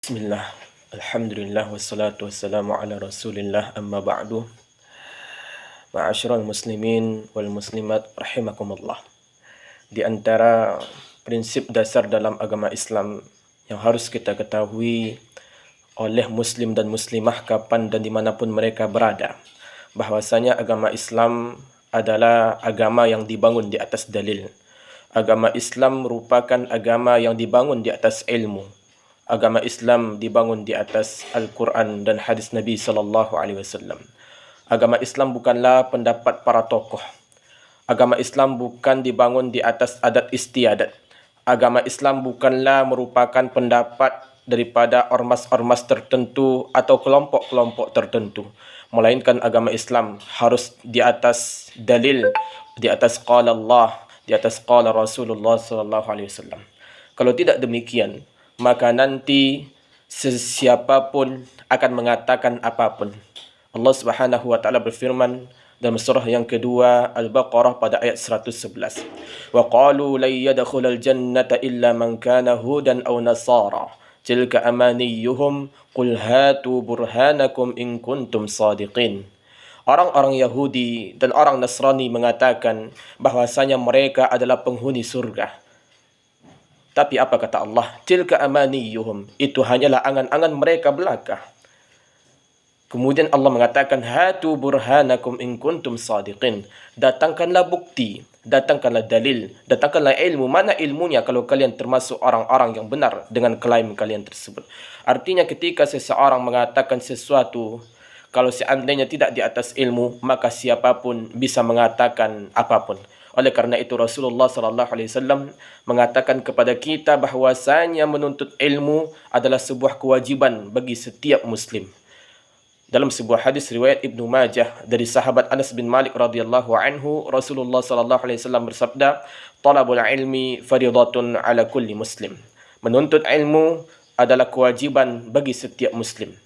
Bismillah, Alhamdulillah, wassalatu wassalamu ala rasulillah, amma ba'du. Ma'asyiral muslimin wal muslimat rahimakumullah. Di antara prinsip dasar dalam agama Islam yang harus kita ketahui oleh muslim dan muslimah kapan dan dimanapun mereka berada, bahwasanya agama Islam adalah agama yang dibangun di atas dalil. Agama Islam merupakan agama yang dibangun di atas ilmu. Agama Islam dibangun di atas Al-Quran dan hadis Nabi SAW. Agama Islam bukanlah pendapat para tokoh. Agama Islam bukan dibangun di atas adat istiadat. Agama Islam bukanlah merupakan pendapat daripada ormas-ormas tertentu atau kelompok-kelompok tertentu. Melainkan agama Islam harus di atas dalil, di atas qala Allah, di atas qala Rasulullah SAW. Kalau tidak demikian, maka nanti sesiapapun akan mengatakan apapun. Allah Subhanahu wa taala berfirman dalam surah yang kedua Al-Baqarah pada ayat 111. Wa qalu la yadkhulul jannata illa man kana hudan aw nasara. Tilka amaniyuhum qul hatu burhanakum in kuntum sadiqin. Orang-orang Yahudi dan orang Nasrani mengatakan bahwasanya mereka adalah penghuni surga. Tapi apa kata Allah? Tilka amaniyuhum. Itu hanyalah angan-angan mereka belaka. Kemudian Allah mengatakan, hatu burhanakum in kuntum sadiqin. Datangkanlah bukti, datangkanlah dalil, datangkanlah ilmu. Mana ilmunya kalau kalian termasuk orang-orang yang benar dengan klaim kalian tersebut? Artinya ketika seseorang mengatakan sesuatu, kalau seandainya tidak di atas ilmu, maka siapapun bisa mengatakan apapun. Oleh karena itu Rasulullah SAW mengatakan kepada kita bahwasanya menuntut ilmu adalah sebuah kewajiban bagi setiap muslim. Dalam sebuah hadis riwayat Ibnu Majah dari sahabat Anas bin Malik radhiyallahu anhu, Rasulullah SAW bersabda, "Talabul ilmi fardhatun ala kulli muslim." Menuntut ilmu adalah kewajiban bagi setiap muslim.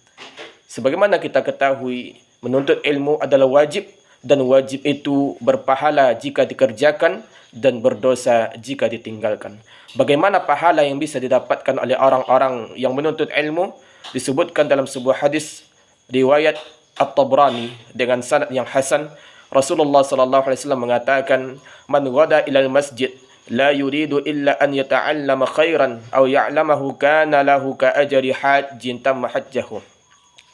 Sebagaimana kita ketahui, menuntut ilmu adalah wajib, dan wajib itu berpahala jika dikerjakan dan berdosa jika ditinggalkan. Bagaimana pahala yang bisa didapatkan oleh orang-orang yang menuntut ilmu? Disebutkan dalam sebuah hadis riwayat At-Tabrani dengan sanad yang hasan. Rasulullah SAW mengatakan, "Man ghada ilal masjid la yuridu illa an yata'allama khairan aw ya'lamahu kana lahu ka ajri hajjin tamma hajjahu."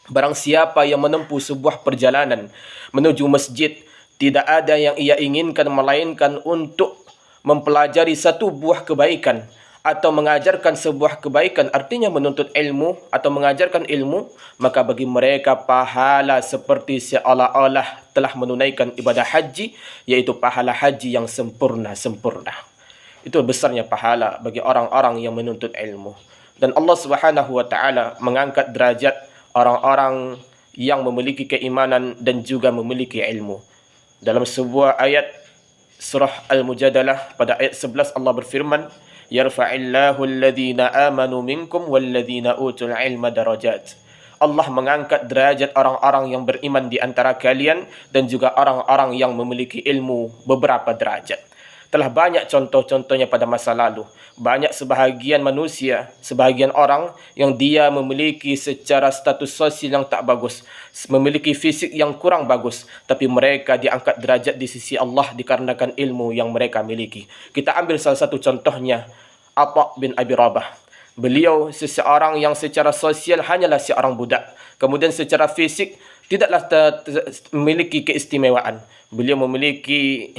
Barang siapa yang menempuh sebuah perjalanan menuju masjid, tidak ada yang ia inginkan melainkan untuk mempelajari satu buah kebaikan atau mengajarkan sebuah kebaikan, artinya menuntut ilmu atau mengajarkan ilmu, maka bagi mereka pahala seperti seolah-olah telah menunaikan ibadah haji, yaitu pahala haji yang sempurna. Itu besarnya pahala bagi orang-orang yang menuntut ilmu. Dan Allah Subhanahu wa taala mengangkat derajat orang-orang yang memiliki keimanan dan juga memiliki ilmu. Dalam sebuah ayat surah Al-Mujadalah pada ayat 11 Allah berfirman, "Yarfa'illahu alladhina amanu minkum walladhina utul ilma darajat." Allah mengangkat derajat orang-orang yang beriman di antara kalian dan juga orang-orang yang memiliki ilmu beberapa derajat. Telah banyak contoh-contohnya pada masa lalu. Banyak sebahagian manusia, sebahagian orang yang dia memiliki secara status sosial yang tak bagus, memiliki fisik yang kurang bagus, tapi mereka diangkat derajat di sisi Allah dikarenakan ilmu yang mereka miliki. Kita ambil salah satu contohnya, Atha bin Abi Rabah. Beliau seseorang yang secara sosial hanyalah seorang budak. Kemudian secara fisik tidaklah memiliki keistimewaan. Beliau memiliki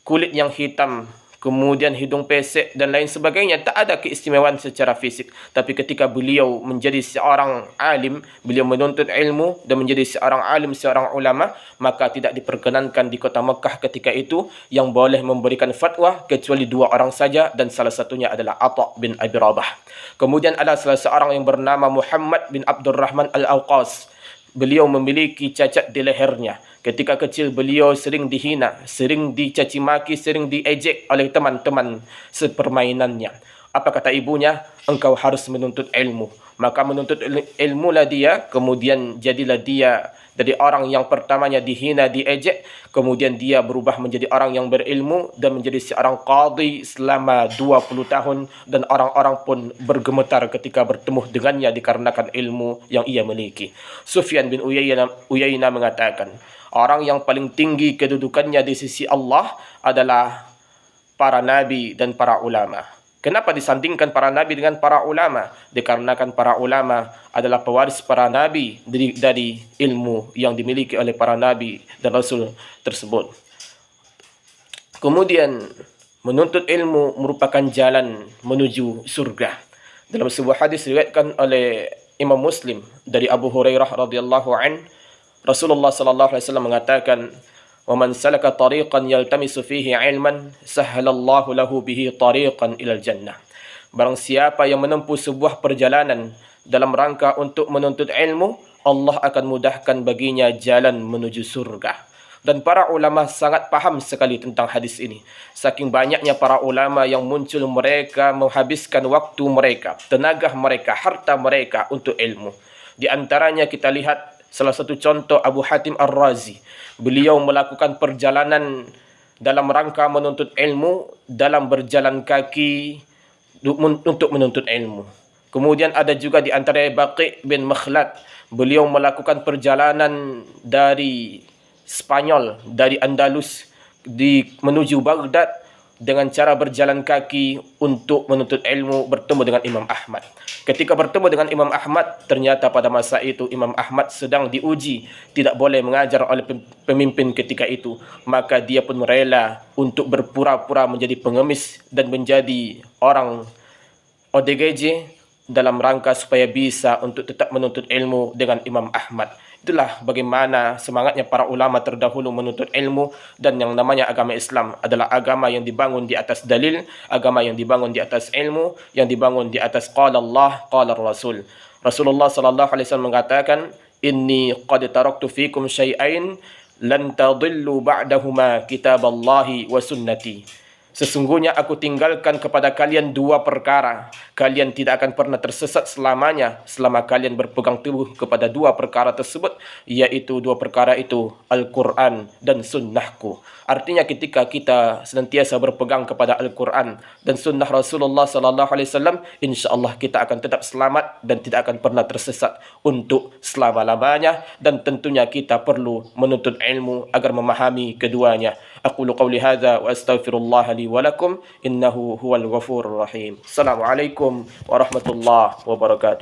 kulit yang hitam, kemudian hidung pesek dan lain sebagainya. Tak ada keistimewaan secara fisik. Tapi ketika beliau menjadi seorang alim, beliau menuntut ilmu dan menjadi seorang alim, seorang ulama, maka tidak diperkenankan di kota Mekah ketika itu yang boleh memberikan fatwa kecuali dua orang saja, dan salah satunya adalah Atha bin Abi Rabah. Kemudian ada salah seorang yang bernama Muhammad bin Abdurrahman Al-Awqas. Beliau memiliki cacat di lehernya. Ketika kecil beliau sering dihina, sering dicaci maki, sering diejek oleh teman-teman sepermainannya. Apa kata ibunya? Engkau harus menuntut ilmu. Maka menuntut ilmu lah dia, kemudian jadilah dia Dari orang yang pertamanya dihina, diejek, kemudian dia berubah menjadi orang yang berilmu dan menjadi seorang qadhi selama 20 tahun, dan orang-orang pun bergemetar ketika bertemu dengannya dikarenakan ilmu yang ia miliki. Sufyan bin Uyainah mengatakan, orang yang paling tinggi kedudukannya di sisi Allah adalah para nabi dan para ulama. Kenapa disandingkan para nabi dengan para ulama? Dikarenakan para ulama adalah pewaris para nabi dari ilmu yang dimiliki oleh para nabi dan rasul tersebut. Kemudian, menuntut ilmu merupakan jalan menuju surga. Dalam sebuah hadis diriwayatkan oleh Imam Muslim dari Abu Hurairah radhiyallahu an, Rasulullah sallallahu alaihi wasallam mengatakan, وَمَنْ سَلَكَ طَرِيقًا يَلْتَمِسُ فِيهِ عِلْمًا سَهَّلَ اللَّهُ لَهُ بِهِ طَرِيقًا إِلَى الْجَنَّةِ. Barang siapa yang menempuh sebuah perjalanan dalam rangka untuk menuntut ilmu, Allah akan mudahkan baginya jalan menuju surga. Dan para ulama sangat paham sekali tentang hadis ini. Saking banyaknya para ulama yang muncul, mereka menghabiskan waktu mereka, tenaga mereka, harta mereka untuk ilmu. Di antaranya kita lihat salah satu contoh Abu Hatim Ar-Razi. Beliau melakukan perjalanan dalam rangka menuntut ilmu, dalam berjalan kaki untuk menuntut ilmu. Kemudian ada juga di antara Baqi bin Makhlad. Beliau melakukan perjalanan dari Spanyol, dari Andalus menuju Baghdad dengan cara berjalan kaki untuk menuntut ilmu, bertemu dengan Imam Ahmad. Ketika bertemu dengan Imam Ahmad, ternyata pada masa itu Imam Ahmad sedang diuji, tidak boleh mengajar oleh pemimpin ketika itu. Maka dia pun rela untuk berpura-pura menjadi pengemis dan menjadi orang ODGJ dalam rangka supaya bisa untuk tetap menuntut ilmu dengan Imam Ahmad. Itulah bagaimana semangatnya para ulama terdahulu menuntut ilmu. Dan yang namanya agama Islam adalah agama yang dibangun di atas dalil, agama yang dibangun di atas ilmu, yang dibangun di atas qala Allah, qala Rasul. Rasulullah sallallahu alaihi wasallam mengatakan, "Inni qad taraktu fikum syai'ain lan tadillu ba'dahuma kitaballahi wa sunnati." Sesungguhnya aku tinggalkan kepada kalian dua perkara. Kalian tidak akan pernah tersesat selamanya selama kalian berpegang teguh kepada dua perkara tersebut, yaitu dua perkara itu Al-Quran dan sunnahku. Artinya ketika kita senantiasa berpegang kepada Al-Quran dan sunnah Rasulullah sallallahu alaihi wasallam, insyaallah kita akan tetap selamat dan tidak akan pernah tersesat untuk selama-lamanya. Dan tentunya kita perlu menuntut ilmu agar memahami keduanya. Aqulu qawli hadza wa astaghfirullah li wa lakum innahu huwal ghafurur rahim. Assalamualaikum warahmatullahi wabarakatuh.